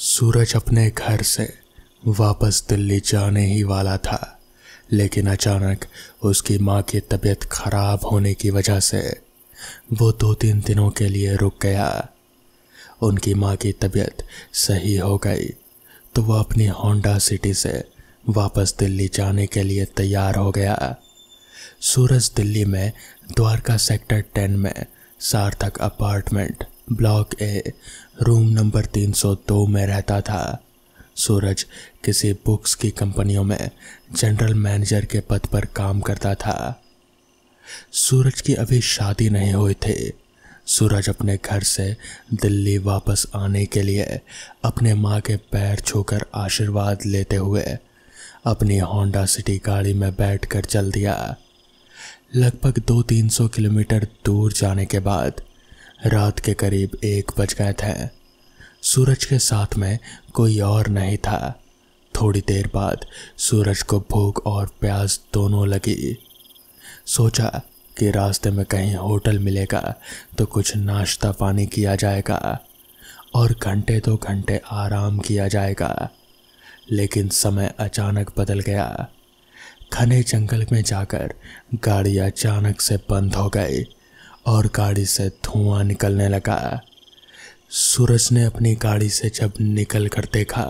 सूरज अपने घर से वापस दिल्ली जाने ही वाला था, लेकिन अचानक उसकी माँ की तबीयत खराब होने की वजह से वो 2-3 दिनों के लिए रुक गया। उनकी माँ की तबीयत सही हो गई तो वो अपनी होंडा सिटी से वापस दिल्ली जाने के लिए तैयार हो गया। सूरज दिल्ली में द्वारका सेक्टर 10 में सार्थक अपार्टमेंट ब्लॉक ए रूम नंबर 302 में रहता था। सूरज किसी बुक्स की कंपनियों में जनरल मैनेजर के पद पर काम करता था। सूरज की अभी शादी नहीं हुई थी। सूरज अपने घर से दिल्ली वापस आने के लिए अपने माँ के पैर छूकर आशीर्वाद लेते हुए अपनी होंडा सिटी गाड़ी में बैठकर चल दिया। लगभग 200-300 किलोमीटर दूर जाने के बाद रात के करीब 1 बज गए थे। सूरज के साथ में कोई और नहीं था। थोड़ी देर बाद सूरज को भूख और प्यास दोनों लगी। सोचा कि रास्ते में कहीं होटल मिलेगा तो कुछ नाश्ता पानी किया जाएगा और घंटे 2 घंटे आराम किया जाएगा। लेकिन समय अचानक बदल गया। घने जंगल में जाकर गाड़ी अचानक से बंद हो गई और गाड़ी से धुआं निकलने लगा। सूरज ने अपनी गाड़ी से जब निकल कर देखा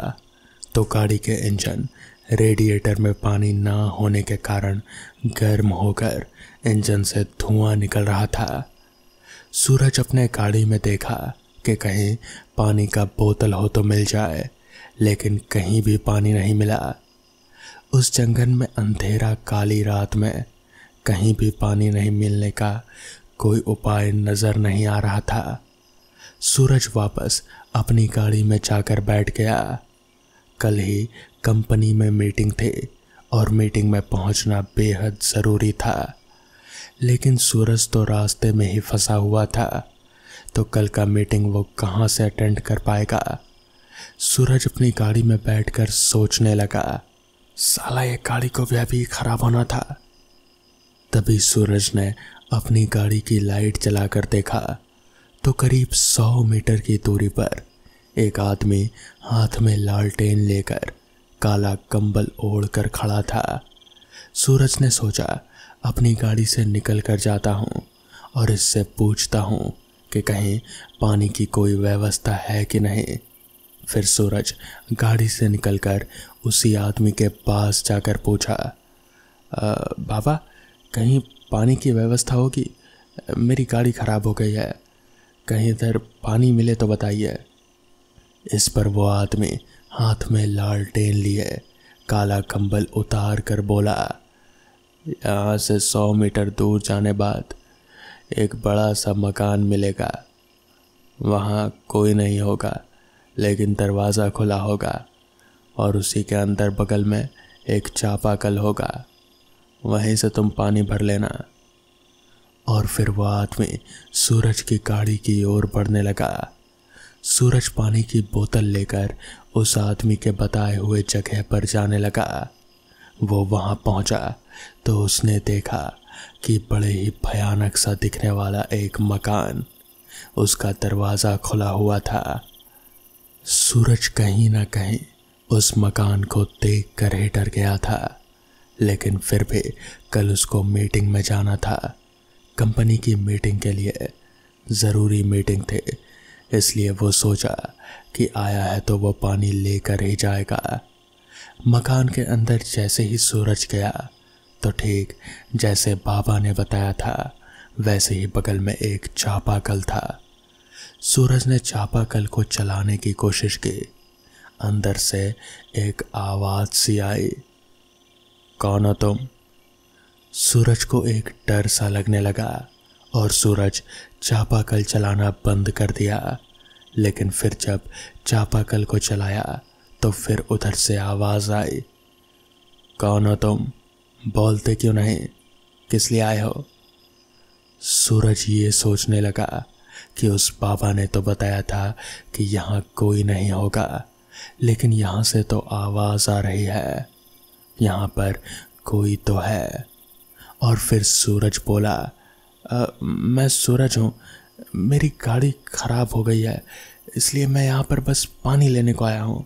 तो गाड़ी के इंजन रेडिएटर में पानी ना होने के कारण गर्म होकर इंजन से धुआं निकल रहा था। सूरज अपने गाड़ी में देखा कि कहीं पानी का बोतल हो तो मिल जाए, लेकिन कहीं भी पानी नहीं मिला। उस जंगल में अंधेरा काली रात में कहीं भी पानी नहीं मिलने का कोई उपाय नजर नहीं आ रहा था। सूरज वापस अपनी गाड़ी में जाकर बैठ गया। कल ही कंपनी में मीटिंग थी और मीटिंग में पहुंचना बेहद ज़रूरी था, लेकिन सूरज तो रास्ते में ही फंसा हुआ था, तो कल का मीटिंग वो कहाँ से अटेंड कर पाएगा। सूरज अपनी गाड़ी में बैठकर सोचने लगा, साला ये गाड़ी को भी अभी खराब होना था। तभी सूरज ने अपनी गाड़ी की लाइट जलाकर देखा तो करीब 100 मीटर की दूरी पर एक आदमी हाथ में लालटेन लेकर काला कंबल ओढ़कर खड़ा था। सूरज ने सोचा, अपनी गाड़ी से निकल कर जाता हूँ और इससे पूछता हूँ कि कहीं पानी की कोई व्यवस्था है कि नहीं। फिर सूरज गाड़ी से निकलकर उसी आदमी के पास जाकर पूछा, बाबा कहीं पानी की व्यवस्था होगी? मेरी गाड़ी ख़राब हो गई है, कहीं इधर पानी मिले तो बताइए। इस पर वो आदमी हाथ में लालटेन लिए काला कंबल उतार कर बोला, यहाँ से 100 मीटर दूर जाने बाद एक बड़ा सा मकान मिलेगा। वहाँ कोई नहीं होगा, लेकिन दरवाज़ा खुला होगा और उसी के अंदर बगल में एक चापाकल होगा, वहीं से तुम पानी भर लेना। और फिर वह आदमी सूरज की गाड़ी की ओर बढ़ने लगा। सूरज पानी की बोतल लेकर उस आदमी के बताए हुए जगह पर जाने लगा। वो वहाँ पहुँचा तो उसने देखा कि बड़े ही भयानक सा दिखने वाला एक मकान, उसका दरवाज़ा खुला हुआ था। सूरज कहीं ना कहीं उस मकान को देख कर ही डर गया था, लेकिन फिर भी कल उसको मीटिंग में जाना था। कंपनी की मीटिंग के लिए ज़रूरी मीटिंग थी, इसलिए वो सोचा कि आया है तो वो पानी लेकर ही जाएगा। मकान के अंदर जैसे ही सूरज गया तो ठीक जैसे बाबा ने बताया था वैसे ही बगल में एक चापाकल था। सूरज ने चापाकल को चलाने की कोशिश की। अंदर से एक आवाज़ सी आई, कौन हो तुम? सूरज को एक डर सा लगने लगा और सूरज चापाकल चलाना बंद कर दिया। लेकिन फिर जब चापाकल को चलाया तो फिर उधर से आवाज़ आई, कौन हो तुम? बोलते क्यों नहीं? किस लिए आए हो? सूरज ये सोचने लगा कि उस बाबा ने तो बताया था कि यहाँ कोई नहीं होगा, लेकिन यहाँ से तो आवाज़ आ रही है, यहाँ पर कोई तो है। और फिर सूरज बोला, मैं सूरज हूँ, मेरी गाड़ी ख़राब हो गई है, इसलिए मैं यहाँ पर बस पानी लेने को आया हूँ।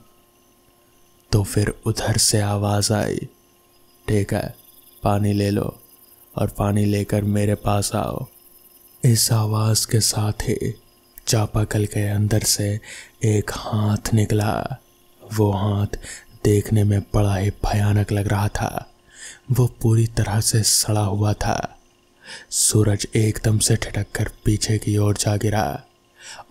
तो फिर उधर से आवाज़ आई, ठीक है, पानी ले लो और पानी लेकर मेरे पास आओ। इस आवाज़ के साथ ही चापाकल के अंदर से एक हाथ निकला। वो हाथ देखने में बड़ा ही भयानक लग रहा था। वो पूरी तरह से सड़ा हुआ था। सूरज एकदम से ठिठक कर पीछे की ओर जा गिरा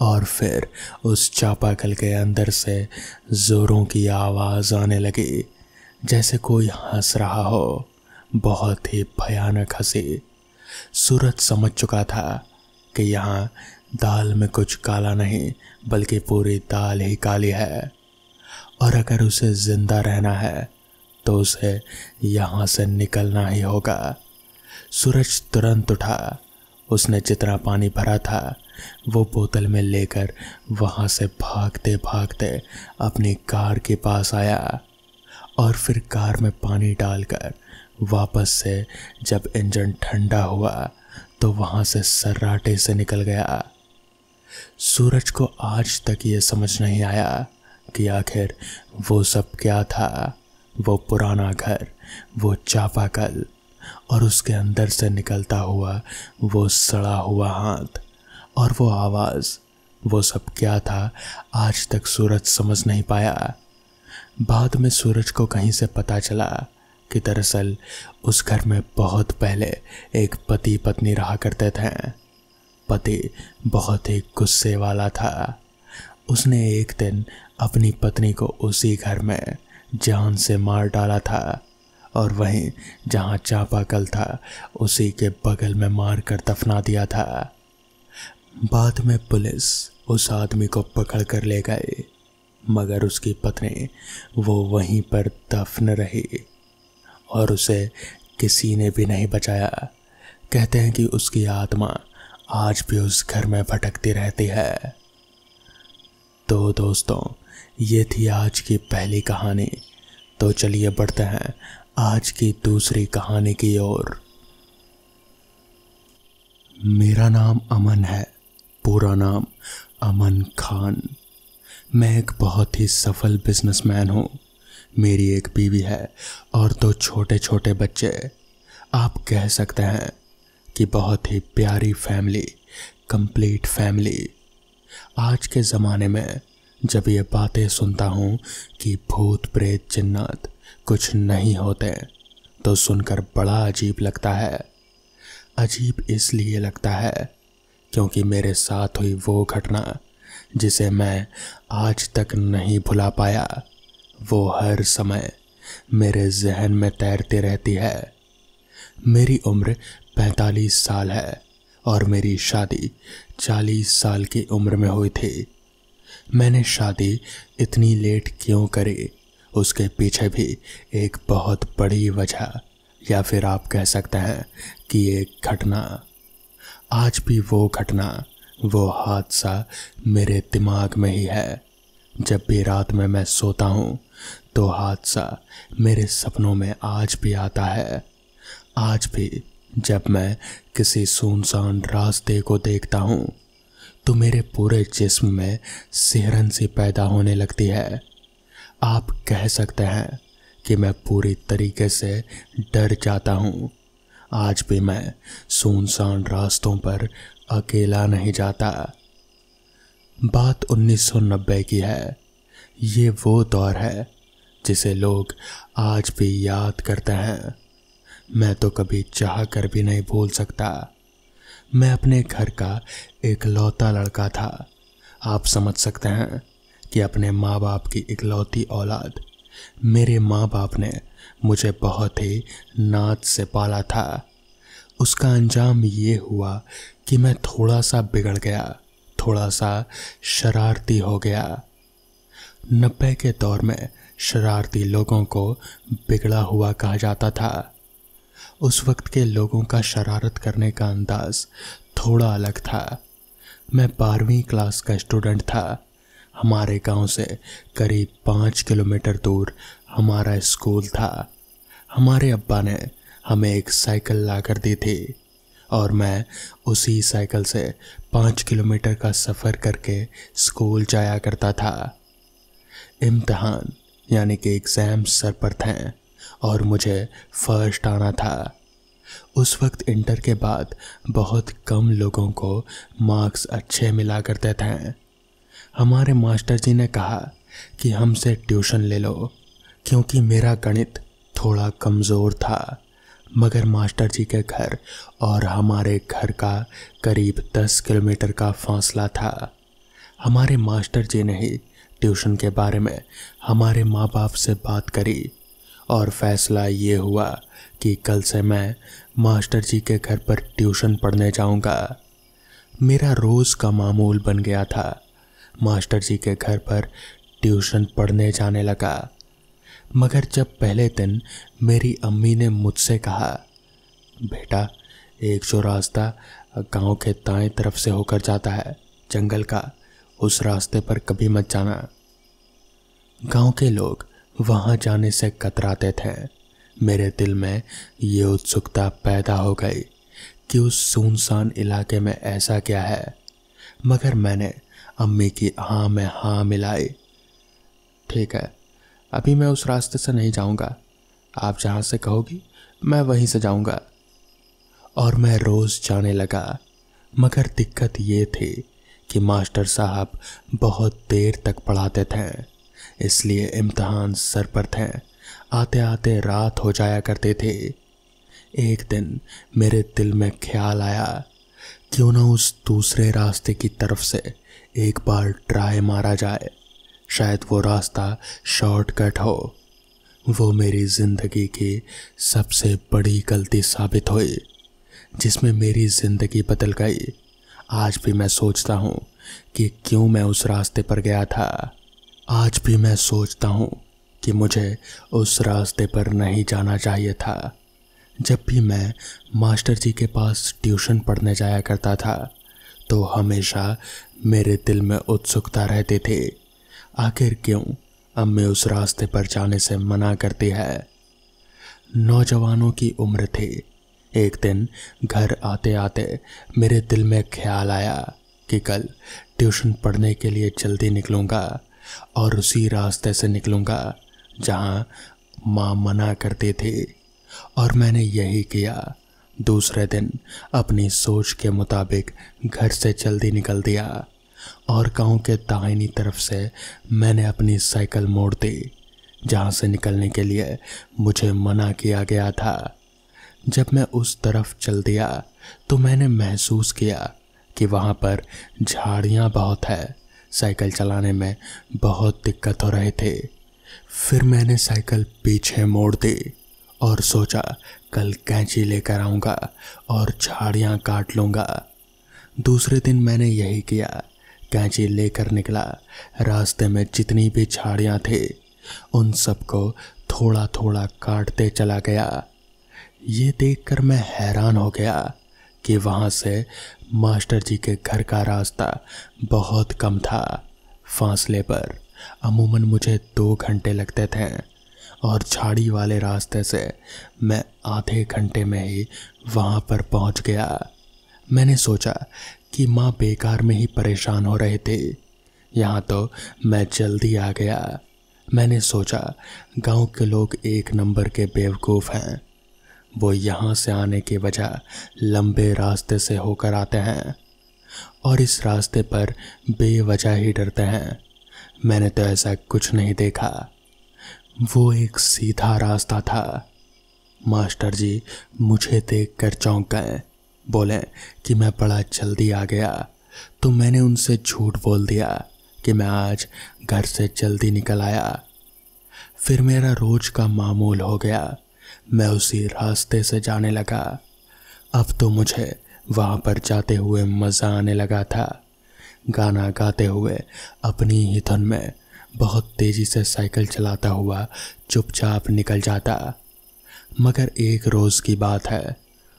और फिर उस चापाकल के अंदर से जोरों की आवाज़ आने लगी, जैसे कोई हंस रहा हो, बहुत ही भयानक हंसी। सूरज समझ चुका था कि यहाँ दाल में कुछ काला नहीं बल्कि पूरी दाल ही काली है, और अगर उसे जिंदा रहना है तो उसे यहाँ से निकलना ही होगा। सूरज तुरंत उठा। उसने जितना पानी भरा था वो बोतल में लेकर वहाँ से भागते भागते अपनी कार के पास आया और फिर कार में पानी डालकर वापस से जब इंजन ठंडा हुआ तो वहाँ से सर्राटे से निकल गया। सूरज को आज तक ये समझ नहीं आया कि आखिर वो सब क्या था। वो पुराना घर, वो चापाकल और उसके अंदर से निकलता हुआ वो सड़ा हुआ हाथ और वो आवाज़, वो सब क्या था आज तक सूरज समझ नहीं पाया। बाद में सूरज को कहीं से पता चला कि दरअसल उस घर में बहुत पहले एक पति पत्नी रहा करते थे। पति बहुत ही गुस्से वाला था। उसने एक दिन अपनी पत्नी को उसी घर में जान से मार डाला था और वहीं जहाँ चापाकल था उसी के बगल में मार कर दफना दिया था। बाद में पुलिस उस आदमी को पकड़ कर ले गए, मगर उसकी पत्नी वो वहीं पर दफन रही और उसे किसी ने भी नहीं बचाया। कहते हैं कि उसकी आत्मा आज भी उस घर में भटकती रहती है। तो दोस्तों, ये थी आज की पहली कहानी। तो चलिए बढ़ते हैं आज की दूसरी कहानी की ओर। मेरा नाम अमन है, पूरा नाम अमन खान। मैं एक बहुत ही सफल बिजनेसमैन हूँ। मेरी एक बीवी है और 2 छोटे छोटे बच्चे। आप कह सकते हैं कि बहुत ही प्यारी फैमिली, कंप्लीट फैमिली। आज के ज़माने में जब ये बातें सुनता हूँ कि भूत प्रेत जिन्नात कुछ नहीं होते तो सुनकर बड़ा अजीब लगता है। अजीब इसलिए लगता है क्योंकि मेरे साथ हुई वो घटना जिसे मैं आज तक नहीं भुला पाया, वो हर समय मेरे जहन में तैरती रहती है। मेरी उम्र 45 साल है और मेरी शादी 40 साल की उम्र में हुई थी। मैंने शादी इतनी लेट क्यों करी, उसके पीछे भी एक बहुत बड़ी वजह, या फिर आप कह सकते हैं कि एक घटना। आज भी वो घटना, वो हादसा मेरे दिमाग में ही है। जब भी रात में मैं सोता हूँ तो हादसा मेरे सपनों में आज भी आता है। आज भी जब मैं किसी सुनसान रास्ते को देखता हूँ तो मेरे पूरे जिस्म में सिहरन सी पैदा होने लगती है। आप कह सकते हैं कि मैं पूरी तरीके से डर जाता हूँ। आज भी मैं सुनसान रास्तों पर अकेला नहीं जाता। बात 1990 की है। ये वो दौर है जिसे लोग आज भी याद करते हैं। मैं तो कभी चाह कर भी नहीं भूल सकता। मैं अपने घर का इकलौता लड़का था। आप समझ सकते हैं कि अपने माँ बाप की इकलौती औलाद। मेरे माँ बाप ने मुझे बहुत ही नाज से पाला था। उसका अंजाम ये हुआ कि मैं थोड़ा सा बिगड़ गया, थोड़ा सा शरारती हो गया। 90 के दौर में शरारती लोगों को बिगड़ा हुआ कहा जाता था। उस वक्त के लोगों का शरारत करने का अंदाज थोड़ा अलग था। मैं 12वीं क्लास का स्टूडेंट था। हमारे गांव से करीब 5 किलोमीटर दूर हमारा स्कूल था। हमारे अब्बा ने हमें एक साइकिल ला कर दी थी और मैं उसी साइकिल से 5 किलोमीटर का सफ़र करके स्कूल जाया करता था। इम्तिहान यानी कि एग्ज़ाम सर पर थे और मुझे फर्स्ट आना था। उस वक्त इंटर के बाद बहुत कम लोगों को मार्क्स अच्छे मिला करते थे। हमारे मास्टर जी ने कहा कि हमसे ट्यूशन ले लो, क्योंकि मेरा गणित थोड़ा कमज़ोर था। मगर मास्टर जी के घर और हमारे घर का करीब 10 किलोमीटर का फासला था। हमारे मास्टर जी ने ही ट्यूशन के बारे में हमारे माँ बाप से बात करी और फैसला ये हुआ कि कल से मैं मास्टर जी के घर पर ट्यूशन पढ़ने जाऊंगा। मेरा रोज़ का मामूल बन गया था मास्टर जी के घर पर ट्यूशन पढ़ने जाने लगा। मगर जब पहले दिन मेरी अम्मी ने मुझसे कहा, बेटा एक जो रास्ता गांव के दाएं तरफ से होकर जाता है जंगल का, उस रास्ते पर कभी मत जाना। गांव के लोग वहां जाने से कतराते थे। मेरे दिल में ये उत्सुकता पैदा हो गई कि उस सुनसान इलाके में ऐसा क्या है। मगर मैंने अम्मी की हाँ में हाँ मिलाई। ठीक है, अभी मैं उस रास्ते से नहीं जाऊंगा, आप जहाँ से कहोगी मैं वहीं से जाऊंगा। और मैं रोज़ जाने लगा। मगर दिक्कत ये थी कि मास्टर साहब बहुत देर तक पढ़ाते थे, इसलिए इम्तिहान सर पर थे। आते आते रात हो जाया करते थे। एक दिन मेरे दिल में ख्याल आया, क्यों ना उस दूसरे रास्ते की तरफ से एक बार ट्राई मारा जाए, शायद वो रास्ता शॉर्टकट हो। वो मेरी ज़िंदगी की सबसे बड़ी गलती साबित हुई, जिसमें मेरी ज़िंदगी बदल गई। आज भी मैं सोचता हूँ कि क्यों मैं उस रास्ते पर गया था। आज भी मैं सोचता हूँ कि मुझे उस रास्ते पर नहीं जाना चाहिए था। जब भी मैं मास्टर जी के पास ट्यूशन पढ़ने जाया करता था तो हमेशा मेरे दिल में उत्सुकता रहती थी, आखिर क्यों अम्मी उस रास्ते पर जाने से मना करती है। नौजवानों की उम्र थी। एक दिन घर आते आते मेरे दिल में ख्याल आया कि कल ट्यूशन पढ़ने के लिए जल्दी निकलूँगा और उसी रास्ते से निकलूँगा जहाँ माँ मना करती थी। और मैंने यही किया। दूसरे दिन अपनी सोच के मुताबिक घर से जल्दी निकल दिया और गांव के दाहिनी तरफ से मैंने अपनी साइकिल मोड़ दी, जहाँ से निकलने के लिए मुझे मना किया गया था। जब मैं उस तरफ चल दिया तो मैंने महसूस किया कि वहाँ पर झाड़ियाँ बहुत है। साइकिल चलाने में बहुत दिक्कत हो रहे थे। फिर मैंने साइकिल पीछे मोड़ दी और सोचा कल कैंची लेकर आऊँगा और झाड़ियाँ काट लूँगा। दूसरे दिन मैंने यही किया, कैंची लेकर निकला। रास्ते में जितनी भी झाड़ियाँ थी उन सबको थोड़ा थोड़ा काटते चला गया। ये देखकर मैं हैरान हो गया कि वहाँ से मास्टर जी के घर का रास्ता बहुत कम था। फासले पर अमूमन मुझे 2 घंटे लगते थे और झाड़ी वाले रास्ते से मैं आधे घंटे में ही वहाँ पर पहुँच गया। मैंने सोचा कि माँ बेकार में ही परेशान हो रहे थे, यहाँ तो मैं जल्दी आ गया। मैंने सोचा गांव के लोग एक नंबर के बेवकूफ़ हैं, वो यहाँ से आने की वजह लंबे रास्ते से होकर आते हैं और इस रास्ते पर बेवजह ही डरते हैं। मैंने तो ऐसा कुछ नहीं देखा, वो एक सीधा रास्ता था। मास्टर जी मुझे देखकर चौंक गए, बोले कि मैं बड़ा जल्दी आ गया, तो मैंने उनसे झूठ बोल दिया कि मैं आज घर से जल्दी निकल आया। फिर मेरा रोज का मामूल हो गया, मैं उसी रास्ते से जाने लगा। अब तो मुझे वहाँ पर जाते हुए मज़ा आने लगा था। गाना गाते हुए अपनी ही धुन में बहुत तेज़ी से साइकिल चलाता हुआ चुपचाप निकल जाता। मगर एक रोज़ की बात है,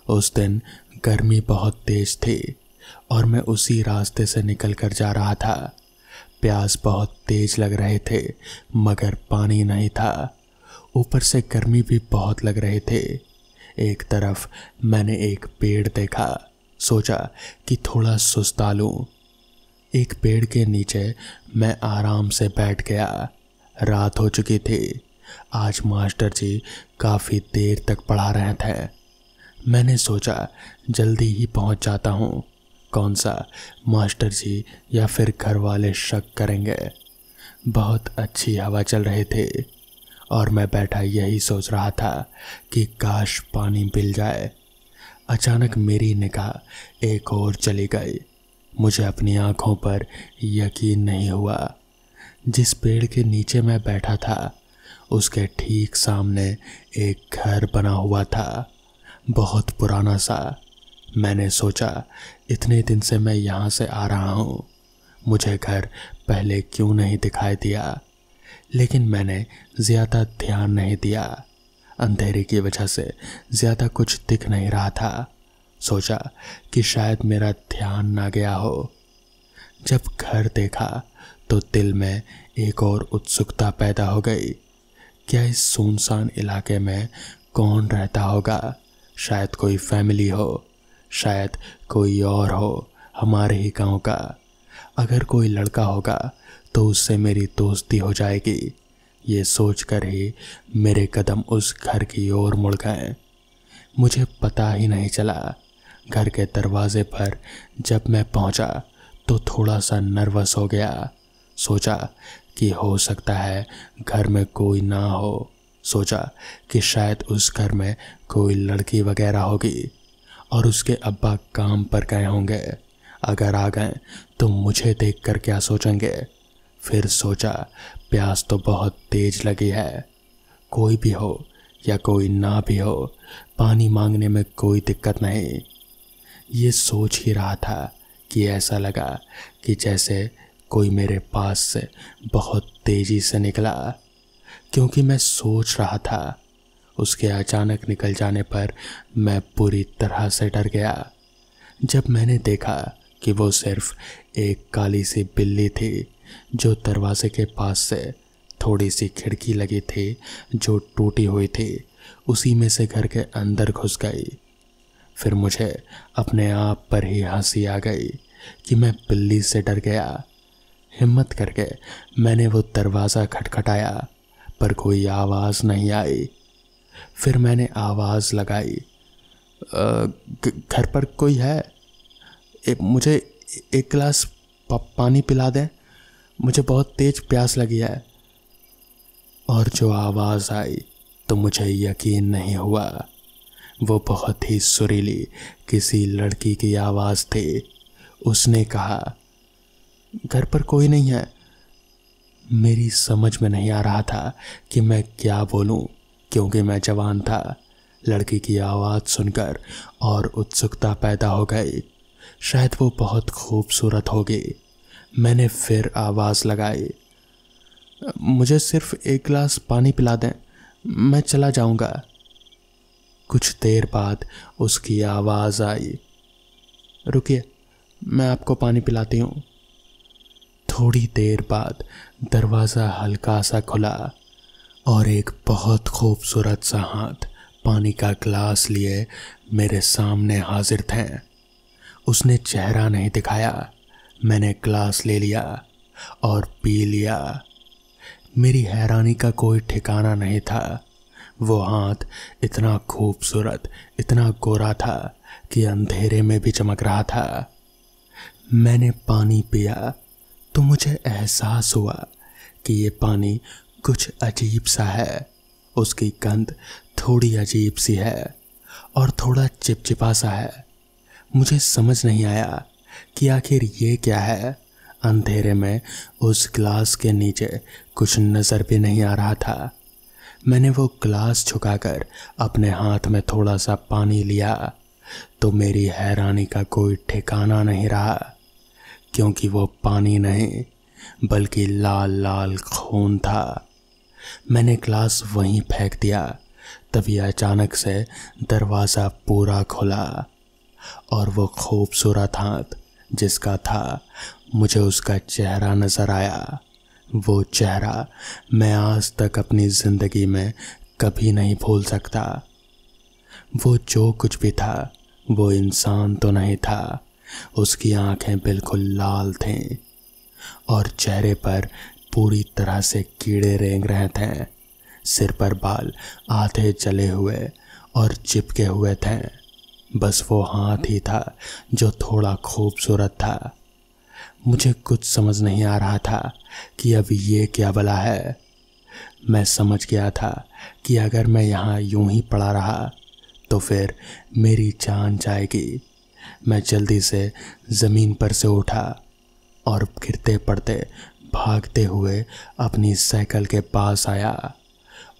उस दिन गर्मी बहुत तेज़ थी और मैं उसी रास्ते से निकल कर जा रहा था। प्यास बहुत तेज़ लग रहे थे मगर पानी नहीं था, ऊपर से गर्मी भी बहुत लग रहे थे। एक तरफ मैंने एक पेड़ देखा। सोचा कि थोड़ा सुस्ता लूं। एक पेड़ के नीचे मैं आराम से बैठ गया। रात हो चुकी थी। आज मास्टर जी काफ़ी देर तक पढ़ा रहे थे। मैंने सोचा जल्दी ही पहुंच जाता हूं। कौन सा मास्टर जी या फिर घर वाले शक करेंगे। बहुत अच्छी हवा चल रही थी और मैं बैठा यही सोच रहा था कि काश पानी मिल जाए। अचानक मेरी निगाह एक और चली गई। मुझे अपनी आंखों पर यकीन नहीं हुआ। जिस पेड़ के नीचे मैं बैठा था उसके ठीक सामने एक घर बना हुआ था, बहुत पुराना सा। मैंने सोचा इतने दिन से मैं यहाँ से आ रहा हूँ, मुझे घर पहले क्यों नहीं दिखाई दिया। लेकिन मैंने ज़्यादा ध्यान नहीं दिया। अंधेरे की वजह से ज़्यादा कुछ दिख नहीं रहा था। सोचा कि शायद मेरा ध्यान ना गया हो। जब घर देखा तो दिल में एक और उत्सुकता पैदा हो गई। क्या इस सुनसान इलाके में कौन रहता होगा। शायद कोई फैमिली हो, शायद कोई और हो हमारे ही गांव का। अगर कोई लड़का होगा तो उससे मेरी दोस्ती हो जाएगी। ये सोचकर ही मेरे कदम उस घर की ओर मुड़ गए। मुझे पता ही नहीं चला। घर के दरवाजे पर जब मैं पहुंचा तो थोड़ा सा नर्वस हो गया। सोचा कि हो सकता है घर में कोई ना हो। सोचा कि शायद उस घर में कोई लड़की वगैरह होगी और उसके अब्बा काम पर गए होंगे। अगर आ गए तो मुझे देखकर क्या सोचेंगे। फिर सोचा प्यास तो बहुत तेज लगी है। कोई भी हो या कोई ना भी हो, पानी मांगने में कोई दिक्कत नहीं। ये सोच ही रहा था कि ऐसा लगा कि जैसे कोई मेरे पास से बहुत तेजी से निकला। क्योंकि मैं सोच रहा था, उसके अचानक निकल जाने पर मैं पूरी तरह से डर गया। जब मैंने देखा कि वो सिर्फ एक काली सी बिल्ली थी जो दरवाजे के पास से थोड़ी सी खिड़की लगी थी जो टूटी हुई थी, उसी में से घर के अंदर घुस गई। फिर मुझे अपने आप पर ही हंसी आ गई कि मैं बिल्ली से डर गया। हिम्मत करके मैंने वो दरवाज़ा खटखटाया पर कोई आवाज़ नहीं आई। फिर मैंने आवाज़ लगाई, घर पर कोई है? मुझे एक गिलास पानी पिला दें, मुझे बहुत तेज प्यास लगी है। और जो आवाज़ आई तो मुझे यकीन नहीं हुआ। वो बहुत ही सुरीली किसी लड़की की आवाज़ थी। उसने कहा, घर पर कोई नहीं है। मेरी समझ में नहीं आ रहा था कि मैं क्या बोलूं, क्योंकि मैं जवान था। लड़की की आवाज़ सुनकर और उत्सुकता पैदा हो गई। शायद वो बहुत खूबसूरत होगी। मैंने फिर आवाज़ लगाई, मुझे सिर्फ एक गिलास पानी पिला दें, मैं चला जाऊंगा। कुछ देर बाद उसकी आवाज़ आई, रुकिए मैं आपको पानी पिलाती हूँ। थोड़ी देर बाद दरवाज़ा हल्का सा खुला और एक बहुत खूबसूरत सा हाथ पानी का गिलास लिए मेरे सामने हाजिर थे। उसने चेहरा नहीं दिखाया। मैंने गिलास ले लिया और पी लिया। मेरी हैरानी का कोई ठिकाना नहीं था। वो हाथ इतना खूबसूरत, इतना गोरा था कि अंधेरे में भी चमक रहा था। मैंने पानी पिया तो मुझे एहसास हुआ कि ये पानी कुछ अजीब सा है। उसकी गंध थोड़ी अजीब सी है और थोड़ा चिपचिपा सा है। मुझे समझ नहीं आया कि आखिर ये क्या है। अंधेरे में उस गिलास के नीचे कुछ नज़र भी नहीं आ रहा था। मैंने वो गिलास झुकाकर अपने हाथ में थोड़ा सा पानी लिया तो मेरी हैरानी का कोई ठिकाना नहीं रहा, क्योंकि वो पानी नहीं बल्कि लाल लाल खून था। मैंने गिलास वहीं फेंक दिया। तभी अचानक से दरवाज़ा पूरा खुला और वो खूबसूरत हाथ जिसका था, मुझे उसका चेहरा नज़र आया। वो चेहरा मैं आज तक अपनी ज़िंदगी में कभी नहीं भूल सकता। वो जो कुछ भी था वो इंसान तो नहीं था। उसकी आंखें बिल्कुल लाल थीं और चेहरे पर पूरी तरह से कीड़े रेंग रहे थे। सिर पर बाल आधे जले हुए और चिपके हुए थे। बस वो हाथ ही था जो थोड़ा खूबसूरत था। मुझे कुछ समझ नहीं आ रहा था कि अब ये क्या भला है। मैं समझ गया था कि अगर मैं यहाँ यूं ही पड़ा रहा तो फिर मेरी जान जाएगी। मैं जल्दी से ज़मीन पर से उठा और गिरते पड़ते भागते हुए अपनी साइकिल के पास आया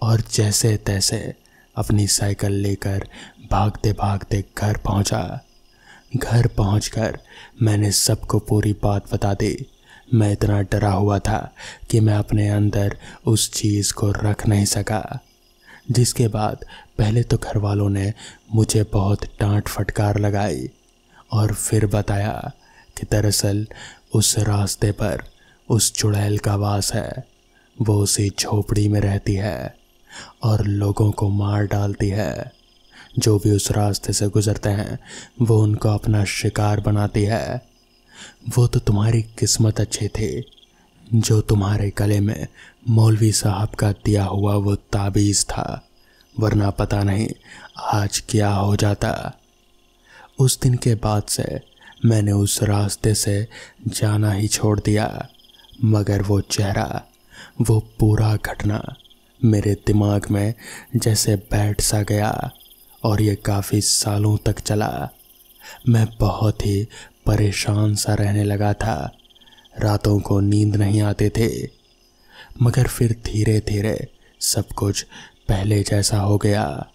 और जैसे तैसे अपनी साइकिल लेकर भागते भागते घर पहुंचा। घर पहुंचकर मैंने सबको पूरी बात बता दी। मैं इतना डरा हुआ था कि मैं अपने अंदर उस चीज़ को रख नहीं सका। जिसके बाद पहले तो घर वालों ने मुझे बहुत डांट फटकार लगाई और फिर बताया कि दरअसल उस रास्ते पर उस चुड़ैल का वास है। वो उसी झोपड़ी में रहती है और लोगों को मार डालती है। जो भी उस रास्ते से गुजरते हैं वो उनको अपना शिकार बनाती है। वो तो तुम्हारी किस्मत अच्छी थी जो तुम्हारे गले में मौलवी साहब का दिया हुआ वो ताबीज़ था, वरना पता नहीं आज क्या हो जाता। उस दिन के बाद से मैंने उस रास्ते से जाना ही छोड़ दिया। मगर वो चेहरा, वो पूरा घटना मेरे दिमाग में जैसे बैठ सा गया और ये काफ़ी सालों तक चला। मैं बहुत ही परेशान सा रहने लगा था। रातों को नींद नहीं आते थे। मगर फिर धीरे धीरे सब कुछ पहले जैसा हो गया।